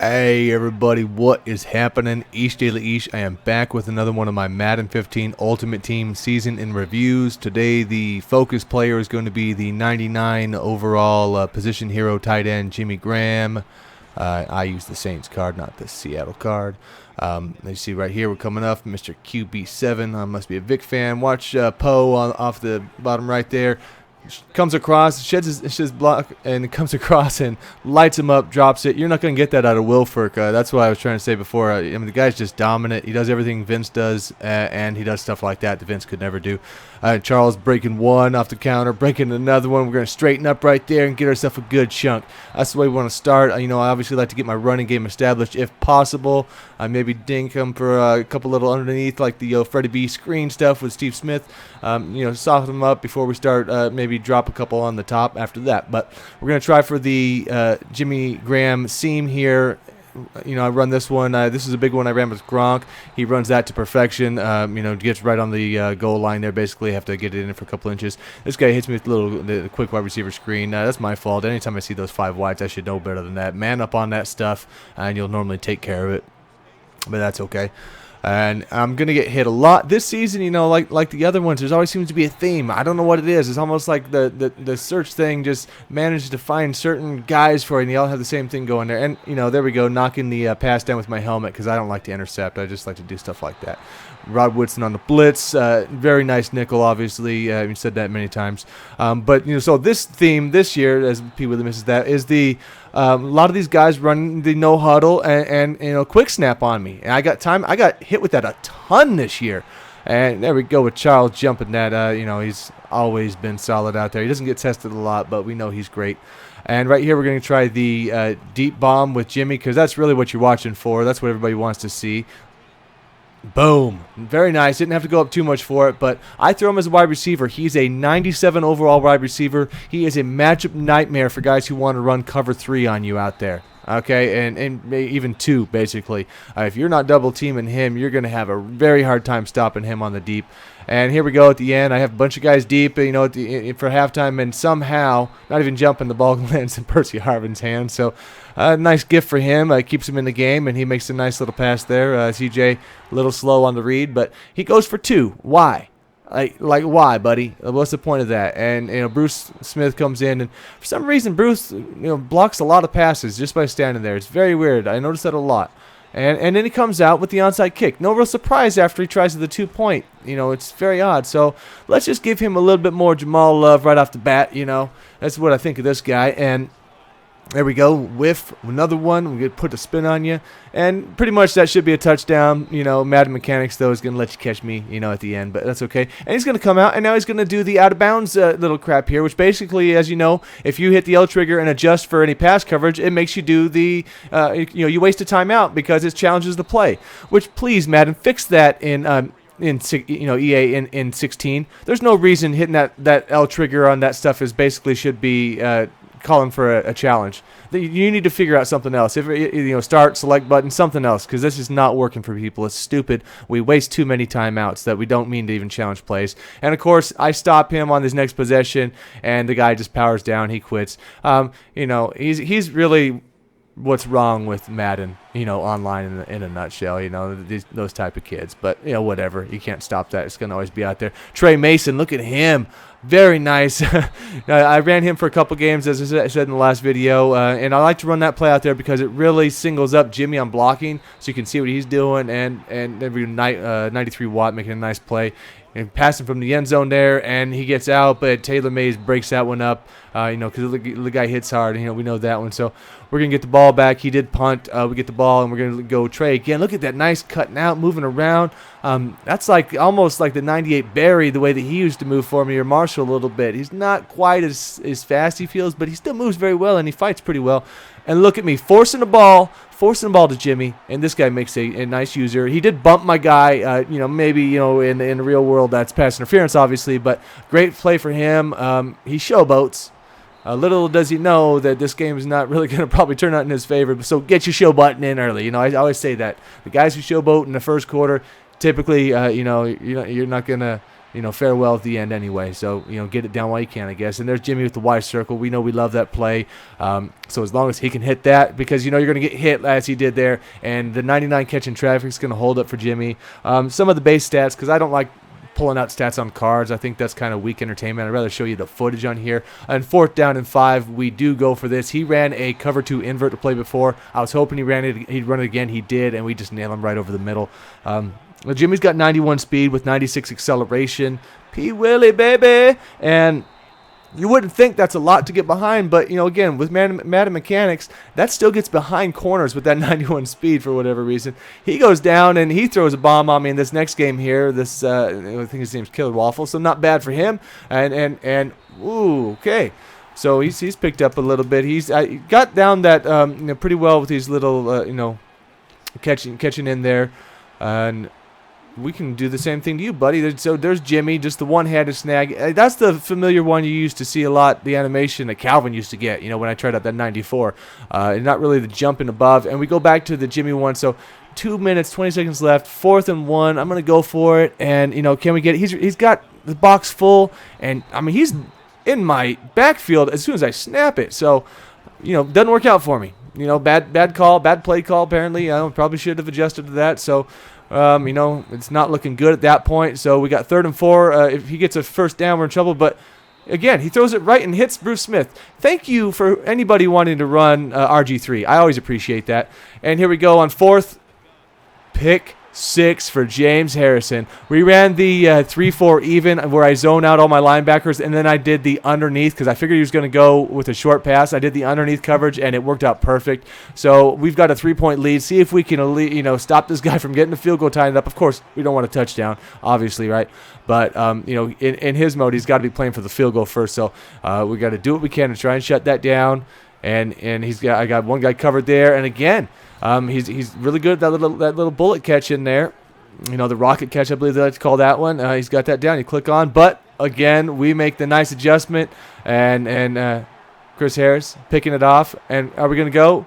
Hey everybody, what is happening? Ish Daily Ish. I am back with another one of my Madden 15 Ultimate Team season in reviews. Today the focus player is going to be the 99 overall position hero tight end Jimmy Graham. I use the Saints card, not the Seattle card. You see right here, we're coming up, Mr. QB7. I must be a Vic fan. Watch Poe off the bottom right there. Comes across, sheds his block, and comes across and lights him up, drops it. You're not going to get that out of Wilfork. That's what I was trying to say before. I mean, the guy's just dominant. He does everything Vince does, and he does stuff like that Vince could never do. Charles breaking one off the counter, breaking another one. We're going to straighten up right there and get ourselves a good chunk. That's the way we want to start. I obviously like to get my running game established if possible. Maybe dink him for a couple little underneath, like the Freddie B screen stuff with Steve Smith. Soften them up before we start. Maybe drop a couple on the top after that. But we're going to try for the Jimmy Graham seam here. I run this one. This is a big one I ran with Gronk. He runs that to perfection. Gets right on the goal line there. Basically, have to get it in for a couple inches. This guy hits me with the quick wide receiver screen. That's my fault. Anytime I see those 5 wides, I should know better than that. Man up on that stuff, and you'll normally take care of it. But that's okay. And I'm going to get hit a lot this season, like the other ones. There always seems to be a theme. I don't know what it is. It's almost like the search thing just managed to find certain guys for it, and they all have the same thing going there. And, there we go, knocking the pass down with my helmet because I don't like to intercept. I just like to do stuff like that. Rod Woodson on the blitz. Very nice nickel, obviously. We've said that many times. So this theme this year, as P. Williams misses that, is a lot of these guys run the no huddle and quick snap on me. And I got hit with that a ton this year. And there we go with Charles jumping that. He's always been solid out there. He doesn't get tested a lot, but we know he's great. And right here we're going to try the deep bomb with Jimmy because that's really what you're watching for. That's what everybody wants to see. Boom. Very nice. Didn't have to go up too much for it, but I throw him as a wide receiver. He's a 97 overall wide receiver. He is a matchup nightmare for guys who want to run cover 3 on you out there. Okay, and even 2, basically. If you're not double teaming him, you're going to have a very hard time stopping him on the deep. And here we go at the end. I have a bunch of guys deep, for halftime, and somehow, not even jumping, the ball lands in Percy Harvin's hand. So, nice gift for him. Keeps him in the game, and he makes a nice little pass there. CJ, a little slow on the read, but he goes for 2. Why? Like why, buddy? What's the point of that? And Bruce Smith comes in, and for some reason Bruce blocks a lot of passes just by standing there. It's very weird. I noticed that a lot. And then he comes out with the onside kick. No real surprise after he tries the 2-point. It's very odd. So let's just give him a little bit more Jamal love right off the bat. That's what I think of this guy. And there we go. Whiff. Another one. We could put a spin on you. And pretty much that should be a touchdown. Madden Mechanics, though, is going to let you catch me, at the end. But that's okay. And he's going to come out, and now he's going to do the out-of-bounds little crap here, which basically, as you know, if you hit the L trigger and adjust for any pass coverage, it makes you do the, you waste a timeout because it challenges the play. Which, please, Madden, fix that in EA in 16. There's no reason hitting that L trigger on that stuff basically should be calling for a challenge. You need to figure out something else. If start, select button, something else, because this is not working for people. It's stupid. We waste too many timeouts that we don't mean to even challenge plays. And of course, I stop him on his next possession, and the guy just powers down. He quits. He's really what's wrong with Madden, online in a nutshell, those type of kids. But, whatever. You can't stop that. It's going to always be out there. Trey Mason, look at him. Very nice. I ran him for a couple games, as I said in the last video, and I like to run that play out there because it really singles up Jimmy on blocking, so you can see what he's doing, and every 93 Watt making a nice play. And passing from the end zone there, and he gets out, but Taylor Mays breaks that one up, because the guy hits hard. We know that one. So we're going to get the ball back. He did punt. We get the ball, and we're going to go Trey again. Look at that nice cutting out, moving around. That's almost like the 98 Barry, the way that he used to move for me, or Marshall a little bit. He's not quite as fast, he feels, but he still moves very well, and he fights pretty well. And look at me, forcing the ball to Jimmy, and this guy makes a nice user. He did bump my guy, maybe, in the real world that's pass interference, obviously, but great play for him. He showboats. Little does he know that this game is not really going to probably turn out in his favor, so get your show button in early. I always say that. The guys who showboat in the first quarter, typically, you're not going to farewell at the end anyway. So, get it down while you can, I guess. And there's Jimmy with the Y circle. We know we love that play. So as long as he can hit that, because, you're going to get hit as he did there. And the 99 catch in traffic is going to hold up for Jimmy. Some of the base stats, because I don't like pulling out stats on cards. I think that's kind of weak entertainment. I'd rather show you the footage on here. And 4th down and 5, we do go for this. He ran a cover 2 invert to play before. I was hoping he'd run it again. He did, and we just nailed him right over the middle. Jimmy's got 91 speed with 96 acceleration. P. Willie, baby. And you wouldn't think that's a lot to get behind, but, again, with Madden mechanics, that still gets behind corners with that 91 speed for whatever reason. He goes down, and he throws a bomb on me in this next game here. This, I think his name's Killer Waffle, so not bad for him. And ooh, okay. So he's picked up a little bit. He's got down that, pretty well with these little, catching in there. And we can do the same thing to you, buddy. So there's Jimmy, just the one-handed snag. That's the familiar one you used to see a lot, the animation that Calvin used to get, when I tried out that 94. And not really the jumping above. And we go back to the Jimmy one. So 2 minutes, 20 seconds left, 4th and 1. I'm going to go for it. And, can we get it? He's got the box full. And, he's in my backfield as soon as I snap it. So, doesn't work out for me. Bad call, bad play call, apparently. I probably should have adjusted to that. So, it's not looking good at that point. So we got 3rd and 4. If he gets a first down, we're in trouble. But again, he throws it right and hits Bruce Smith. Thank you for anybody wanting to run RG3. I always appreciate that. And here we go on 4th. Pick 6 for James Harrison. We ran the 3-4 even where I zone out all my linebackers, and then I did the underneath because I figured he was going to go with a short pass. I did the underneath coverage, and it worked out perfect. So we've got a 3-point lead. See if we can, stop this guy from getting the field goal tied up. Of course, we don't want a touchdown, obviously, right? But, in his mode, he's got to be playing for the field goal first. So we got to do what we can to try and shut that down. And I got one guy covered there, and again, he's really good at that little bullet catch in there. The rocket catch, I believe they like to call that one. He's got that down. You click on, but again, we make the nice adjustment, and Chris Harris picking it off. And are we gonna go?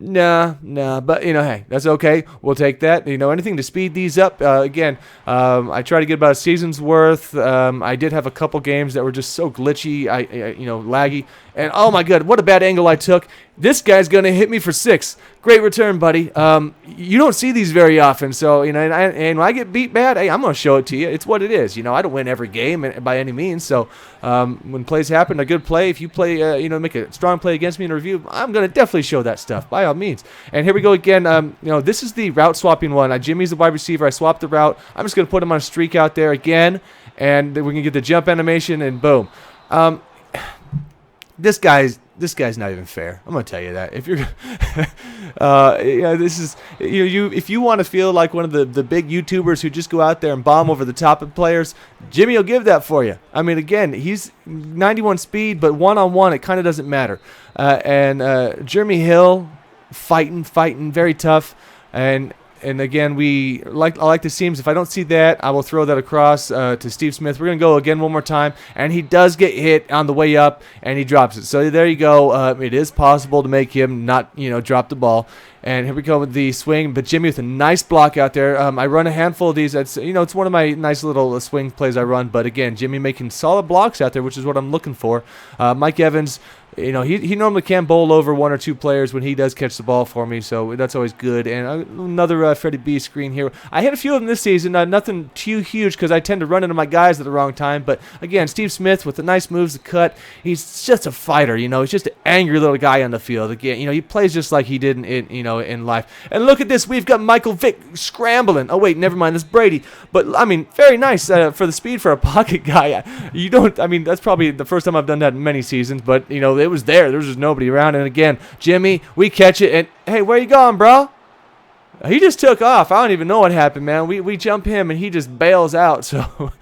Nah, but hey, that's okay. We'll take that. Anything to speed these up. Again, I try to get about a season's worth. I did have a couple games that were just so glitchy, laggy. And oh my God, what a bad angle I took. This guy's gonna hit me for 6. Great return, buddy. You don't see these very often, so and when I get beat bad, hey, I'm gonna show it to you. It's what it is. I don't win every game by any means. So when plays happen, a good play. If you play, make a strong play against me in a review, I'm gonna definitely show that stuff by all means. And here we go again. This is the route swapping one. Jimmy's the wide receiver. I swapped the route. I'm just gonna put him on a streak out there again, and then we can get the jump animation, and boom. This guy's not even fair. I'm gonna tell you that. If you're, this is if you want to feel like one of the big YouTubers who just go out there and bomb over the top of players, Jimmy will give that for you. Again, he's 91 speed, but one-on-one, it kind of doesn't matter. And Jeremy Hill, fighting, very tough, And again, I like the seams. If I don't see that, I will throw that across to Steve Smith. We're going to go again one more time. And he does get hit on the way up, and he drops it. So there you go. It is possible to make him not, drop the ball. And here we go with the swing. But Jimmy with a nice block out there. I run a handful of these. That's, it's one of my nice little swing plays I run. But again, Jimmy making solid blocks out there, which is what I'm looking for. Mike Evans, he normally can bowl over 1 or 2 players when he does catch the ball for me, so that's always good. And another Freddie B screen here. I had a few of them this season, nothing too huge because I tend to run into my guys at the wrong time. But again, Steve Smith with the nice moves to cut. He's just a fighter, He's just an angry little guy on the field. Again, he plays just like he did in life. And look at this, we've got Michael Vick scrambling. Oh wait, never mind, that's Brady. But very nice for the speed for a pocket guy. That's probably the first time I've done that in many seasons. But it was there. There was just nobody around. And again, Jimmy, we catch it. And hey, where you going, bro? He just took off. I don't even know what happened, man. We jump him, and he just bails out. So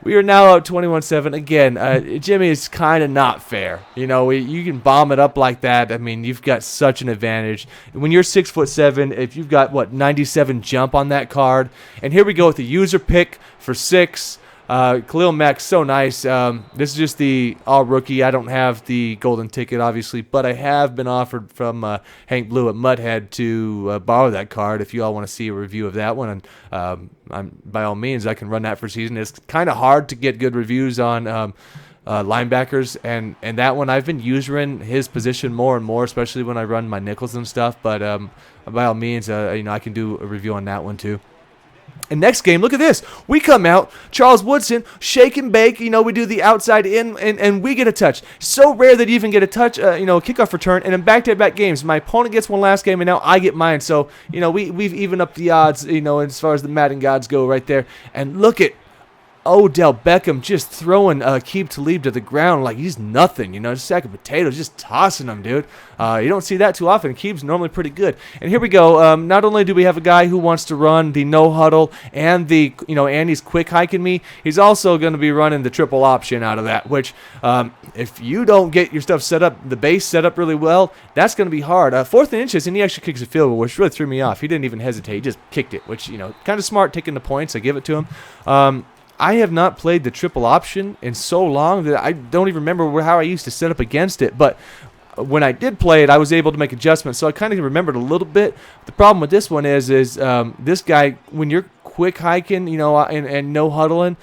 we are now up 21-7. Again, Jimmy is kind of not fair. You can bomb it up like that. You've got such an advantage. When you're 6'7", if you've got, 97 jump on that card. And here we go with the user pick for 6. Khalil Mack, so nice. This is just the all-rookie. I don't have the golden ticket, obviously, but I have been offered from Hank Blue at Mudhead to borrow that card if you all want to see a review of that one. And by all means, I can run that for season. It's kind of hard to get good reviews on linebackers, and that one I've been using his position more and more, especially when I run my nickels and stuff. But by all means, I can do a review on that one too. And next game, look at this. We come out, Charles Woodson, shake and bake. We do the outside in, and we get a touch. So rare that you even get a touch, a kickoff return. And in back-to-back games, my opponent gets one last game, and now I get mine. So, we've evened up the odds, as far as the Madden gods go right there. And look at Odell Beckham just throwing Aqib Talib to the ground like he's nothing, just a sack of potatoes, just tossing him, dude. You don't see that too often. Aqib's normally pretty good. And here we go. Not only do we have a guy who wants to run the no huddle and the, Andy's quick hiking me, he's also going to be running the triple option out of that, which if you don't get your stuff set up, the base set up really well, that's going to be hard. 4th and inches, and he actually kicks a field goal, which really threw me off. He didn't even hesitate. He just kicked it, which, kind of smart taking the points. I give it to him. I have not played the triple option in so long that I don't even remember how I used to set up against it. But when I did play it, I was able to make adjustments, so I kind of remembered a little bit. The problem with this one is this guy, when you're quick hiking, and no huddling,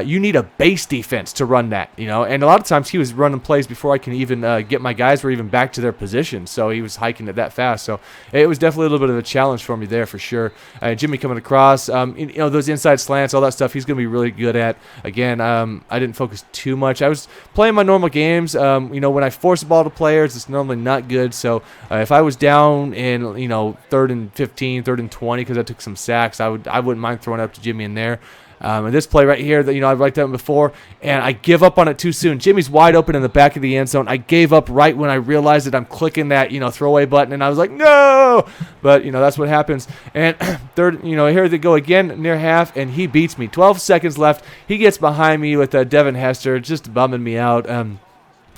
you need a base defense to run that, and a lot of times he was running plays before I can even get my guys were even back to their position, so he was hiking it that fast. So it was definitely a little bit of a challenge for me there for sure. Jimmy coming across, those inside slants, all that stuff, he's going to be really good at. Again, I didn't focus too much. I was playing my normal games. When I force the ball to players, it's normally not good. So if I was down in 3rd and 15, 3rd and 20 because I took some sacks, I wouldn't mind throwing it up to Jimmy in there. And this play right here that I've liked that one before, and I give up on it too soon. Jimmy's wide open in the back of the end zone. I gave up right when I realized that I'm clicking that throwaway button, and I was like, no. But that's what happens. And third, here they go again near half, and he beats me. 12 seconds left. He gets behind me with Devin Hester, just bumming me out. And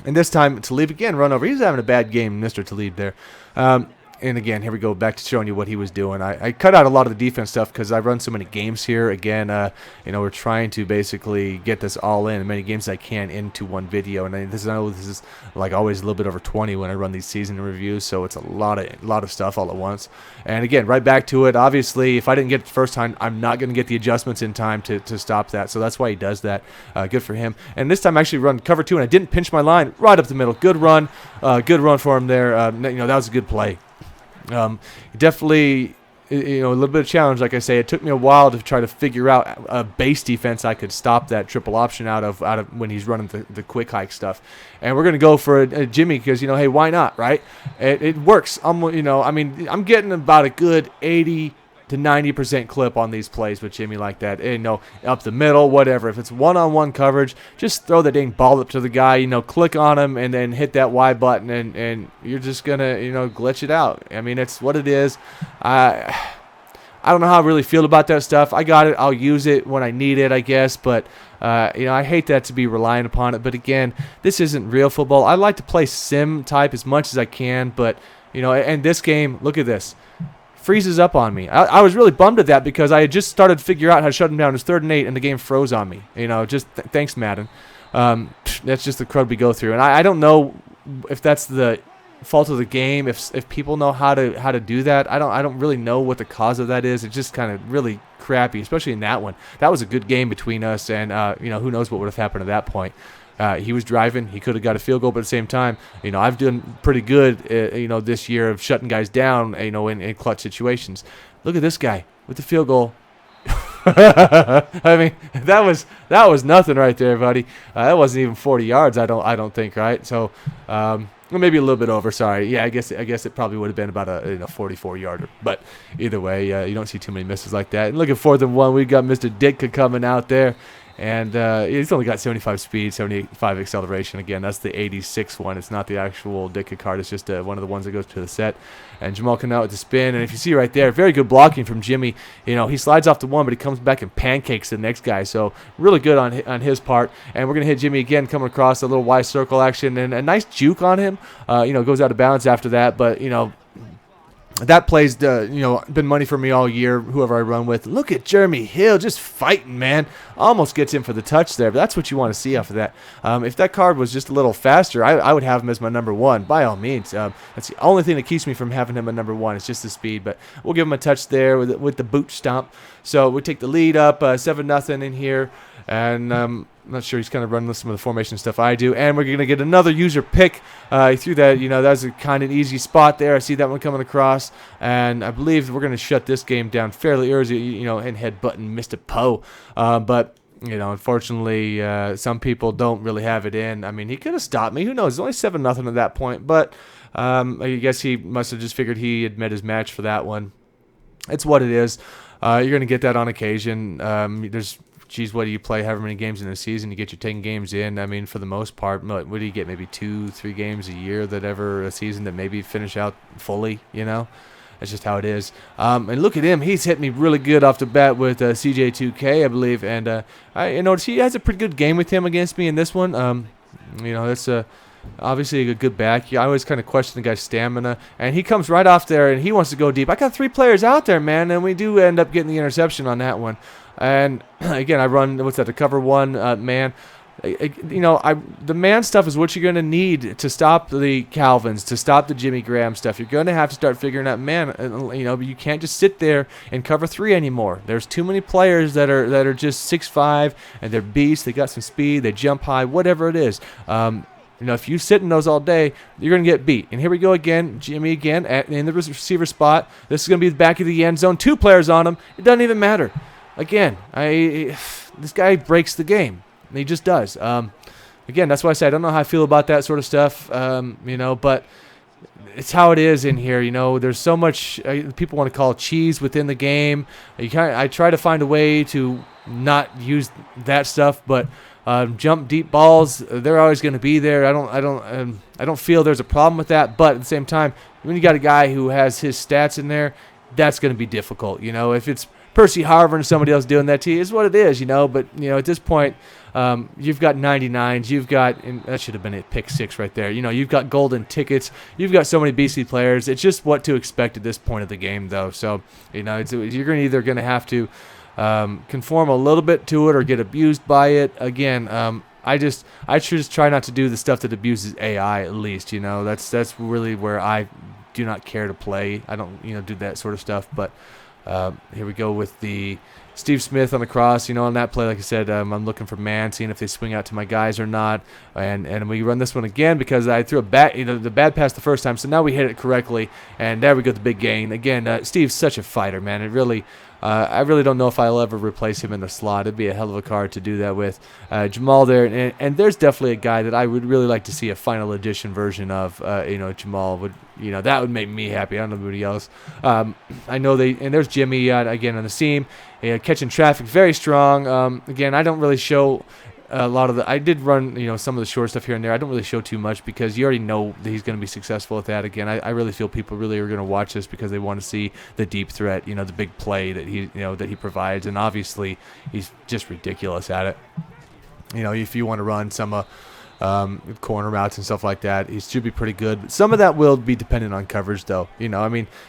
this time Talib again run over. He's having a bad game, Mr. Talib there. And again, here we go, back to showing you what he was doing. I cut out a lot of the defense stuff because I run so many games here. Again, we're trying to basically get this all in, as many games as I can into one video. And I know this is like always a little bit over 20 when I run these season reviews, so it's a lot of stuff all at once. And again, right back to it. Obviously, if I didn't get it the first time, I'm not going to get the adjustments in time to stop that. So that's why he does that. Good for him. And this time I actually run cover 2, and I didn't pinch my line right up the middle. Good run for him there. That was a good play. Definitely, a little bit of challenge. Like I say, it took me a while to try to figure out a base defense I could stop that triple option out of when he's running the quick hike stuff. And we're gonna go for a Jimmy because hey, why not, right? It works. I'm getting about a good 80 to 90% clip on these plays with Jimmy like that. Up the middle, whatever. If it's one-on-one coverage, just throw the dang ball up to the guy, click on him and then hit that Y button and you're just going to, glitch it out. It's what it is. I don't know how I really feel about that stuff. I got it. I'll use it when I need it, I guess. But, I hate that to be relying upon it. But, again, this isn't real football. I like to play sim type as much as I can. But, and this game, look at this. Freezes up on me. I was really bummed at that because I had just started to figure out how to shut him down. It was 3rd and 8, and the game froze on me. Thanks, Madden. That's just the crud we go through. And I don't know if that's the fault of the game, if people know how to do that. I don't really know what the cause of that is. It's just kind of really crappy, especially in that one. That was a good game between us, and who knows what would have happened at that point. He was driving. He could have got a field goal, but at the same time, I've done pretty good, this year of shutting guys down, in clutch situations. Look at this guy with the field goal. That was nothing right there, buddy. That wasn't even 40 yards. I don't think, right? So, maybe a little bit over. Sorry. Yeah, I guess it probably would have been about a 44-yarder. But either way, you don't see too many misses like that. And look at 4th and 1. We got Mr. Ditka coming out there. And he's only got 75 speed, 75 acceleration. Again, that's the 86 one. It's not the actual Ditka card. It's just one of the ones that goes to the set. And Jamal coming out with the spin. And if you see right there, very good blocking from Jimmy. He slides off the one, but he comes back and pancakes the next guy. So really good on his part. And we're going to hit Jimmy again, coming across a little Y circle action. And a nice juke on him. Goes out of bounds after that. But, that play's been money for me all year. Whoever I run with, look at Jeremy Hill just fighting, man. Almost gets in for the touch there, but that's what you want to see off of that. If that card was just a little faster, I would have him as my number one by all means. That's the only thing that keeps me from having him at number one. It's just the speed, but we'll give him a touch there with the boot stomp. So we take the lead up 7-0 in here, and I'm not sure he's kind of running some of the formation stuff I do. And we're going to get another user pick. He threw that, that was a kind of easy spot there. I see that one coming across. And I believe we're going to shut this game down fairly early, and headbutting Mr. Poe. But, unfortunately, some people don't really have it in. I mean, he could have stopped me. Who knows? It's only 7-0 at that point. But I guess he must have just figured he had met his match for that one. It's what it is. You're going to get that on occasion. What do you play however many games in a season? You get your 10 games in. I mean, for the most part, what do you get? Maybe 2-3 games a year a season that maybe finish out fully, That's just how it is. And look at him. He's hit me really good off the bat with CJ2K, I believe. And I noticed he has a pretty good game with him against me in this one. That's obviously a good back. I always kind of question the guy's stamina. And he comes right off there, and he wants to go deep. I got 3 players out there, man, and we do end up getting the interception on that one. And again, I run the cover one man. The man stuff is what you're going to need to stop the Calvins, to stop the Jimmy Graham stuff. You're going to have to start figuring out man. You can't just sit there and cover 3 anymore. There's too many players that are just 6'5", and they're beasts. They got some speed. They jump high. Whatever it is. If you sit in those all day, you're going to get beat. And here we go again. Jimmy again in the receiver spot. This is going to be the back of the end zone. 2 players on him. It doesn't even matter. Again, this guy breaks the game. He just does. Again, that's why I say I don't know how I feel about that sort of stuff, but it's how it is in here. There's so much people want to call cheese within the game. I try to find a way to not use that stuff, but jump deep balls, they're always going to be there. I don't feel there's a problem with that, but at the same time, when you got a guy who has his stats in there, that's going to be difficult. If it's Percy Harvin and somebody else doing that to you, is what it is, But, at this point, you've got 99s. You've got, and that should have been a pick 6 right there. You've got golden tickets. You've got so many beastly players. It's just what to expect at this point of the game, though. So, you're either going to have to conform a little bit to it or get abused by it. Again, I just try not to do the stuff that abuses AI. At least, that's really where I do not care to play. I don't, do that sort of stuff, but. Here we go with the Steve Smith on the cross. On that play, like I said, I'm looking for man, seeing if they swing out to my guys or not. And we run this one again because I threw the bad pass the first time, so now we hit it correctly. And there we go, the big gain. Again, Steve's such a fighter, man. It really... I really don't know if I'll ever replace him in the slot. It'd be a hell of a card to do that with. Jamal there, and there's definitely a guy that I would really like to see a final edition version of. Jamal would, that would make me happy. I don't know anybody else. I know and there's Jimmy again on the seam, catching traffic, very strong. Again, I don't really show a lot of I did run, some of the short stuff here and there. I don't really show too much because you already know that he's going to be successful at that. Again, I really feel people really are going to watch this because they want to see the deep threat, the big play that he provides, and obviously he's just ridiculous at it. If you want to run some corner routes and stuff like that, he should be pretty good. Some of that will be dependent on coverage, though.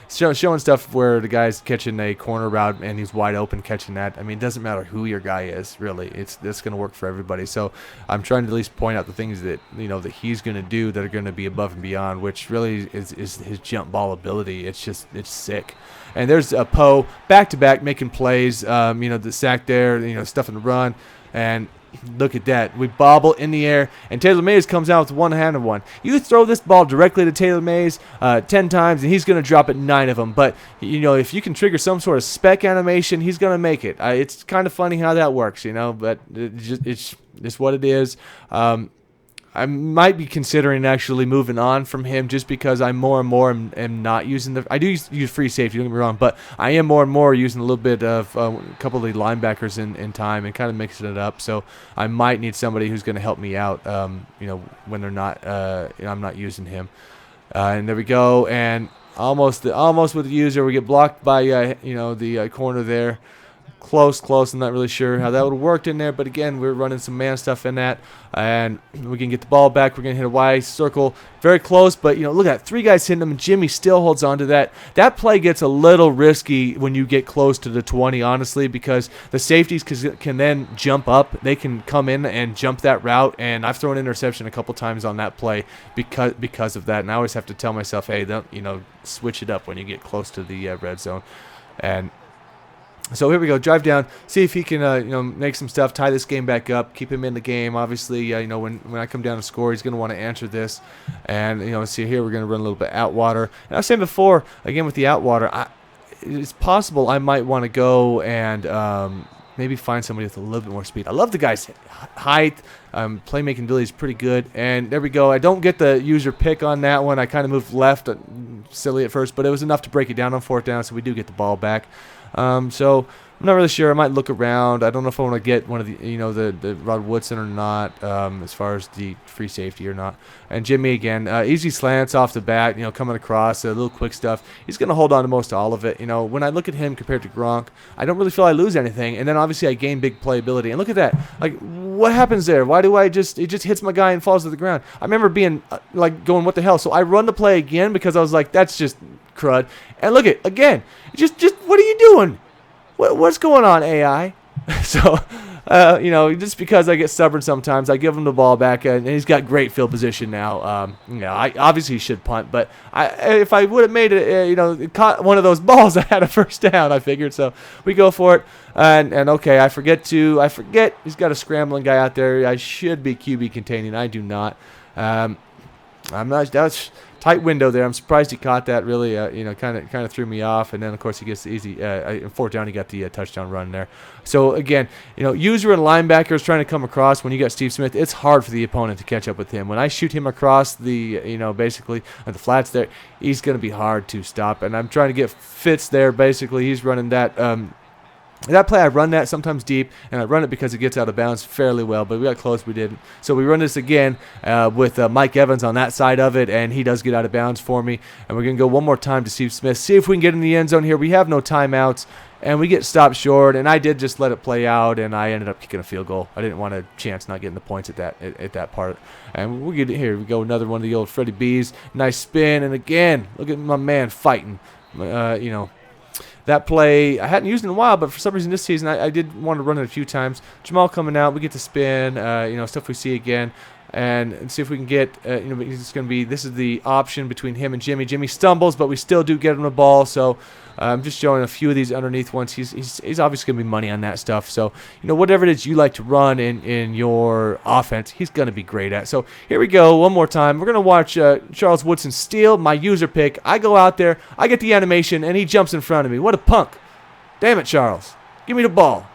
Showing stuff where the guy's catching a corner route and he's wide open catching that. It doesn't matter who your guy is, really. That's going to work for everybody. So I'm trying to at least point out the things that that he's going to do that are going to be above and beyond, which really is his jump ball ability. It's sick. And there's a Poe back to back making plays. The sack there, stuff in the run, and. Look at that. We bobble in the air, and Taylor Mays comes out with one-handed one. You throw this ball directly to Taylor Mays 10 times, and he's going to drop it 9 of them. But, if you can trigger some sort of spec animation, he's going to make it. It's kind of funny how that works, but it's what it is. I might be considering actually moving on from him just because I more and more am not using I do use free safety, don't get me wrong, but I am more and more using a little bit of a couple of the linebackers in time and kind of mixing it up. So I might need somebody who's going to help me out, when they're not, I'm not using him. And there we go, and almost with the user, we get blocked by the corner there. Close. I'm not really sure how that would have worked in there, but again, we're running some man stuff in that, and we can get the ball back. We're going to hit a Y circle. Very close, but, look at that. 3 guys hitting him, and Jimmy still holds on to that. That play gets a little risky when you get close to the 20, honestly, because the safeties can then jump up. They can come in and jump that route, and I've thrown an interception a couple times on that play because of that, and I always have to tell myself, hey, don't, switch it up when you get close to the red zone. And so here we go, drive down, see if he can, make some stuff, tie this game back up, keep him in the game. Obviously, when I come down to score, he's going to want to answer this. And, see here, we're going to run a little bit out water. And I was saying before, again, with the out water, it's possible I might want to go and maybe find somebody with a little bit more speed. I love the guy's height. Playmaking ability is pretty good. And there we go. I don't get the user pick on that one. I kind of moved left, silly at first, but it was enough to break it down on 4th down, so we do get the ball back. So I'm not really sure. I might look around. I don't know if I want to get one of the, the Rod Woodson or not, as far as the free safety or not. And Jimmy again, easy slants off the bat, coming across, a little quick stuff. He's going to hold on to most all of it. When I look at him compared to Gronk, I don't really feel I lose anything. And then obviously I gain big playability. And look at that. Like, what happens there? Why do it just hits my guy and falls to the ground? I remember being going, what the hell? So I run the play again because I was like, that's just crud. And look at again. Just what are you doing? What's going on, AI? So, just because I get stubborn sometimes, I give him the ball back, and he's got great field position now. I obviously should punt, but if I would have made it, caught one of those balls, I had a 1st down, I figured. So we go for it, and okay, I forget he's got a scrambling guy out there. I should be QB containing. I do not. I'm not. That's tight window there. I'm surprised he caught that. Really, kind of threw me off. And then of course he gets the easy 4th down. He got the touchdown run there. So again, user and linebackers trying to come across when you got Steve Smith. It's hard for the opponent to catch up with him. When I shoot him across the basically at the flats there, he's going to be hard to stop. And I'm trying to get Fitz there. Basically, he's running that. That play, I run that sometimes deep, and I run it because it gets out of bounds fairly well, but we got close, we didn't. So we run this again with Mike Evans on that side of it, and he does get out of bounds for me. And we're going to go one more time to Steve Smith, see if we can get in the end zone here. We have no timeouts, and we get stopped short, and I did just let it play out, and I ended up kicking a field goal. I didn't want a chance not getting the points at that part. And we get here, we go another one of the old Freddie B's. Nice spin, and again, look at my man fighting, That play, I hadn't used it in a while, but for some reason this season I did want to run it a few times. Jamal coming out, we get to spin, stuff we see again, and see if we can get, it's going to be, this is the option between him and Jimmy. Jimmy stumbles, but we still do get him the ball, so I'm just showing a few of these underneath ones. He's obviously going to be money on that stuff, so, whatever it is you like to run in your offense, he's going to be great at. So here we go, one more time. We're going to watch Charles Woodson steal my user pick. I go out there, I get the animation, and he jumps in front of me. What a punk. Damn it, Charles. Give me the ball.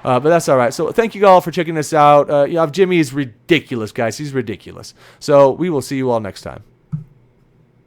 But that's all right. So thank you all for checking this out. Jimmy is ridiculous, guys. He's ridiculous. So we will see you all next time.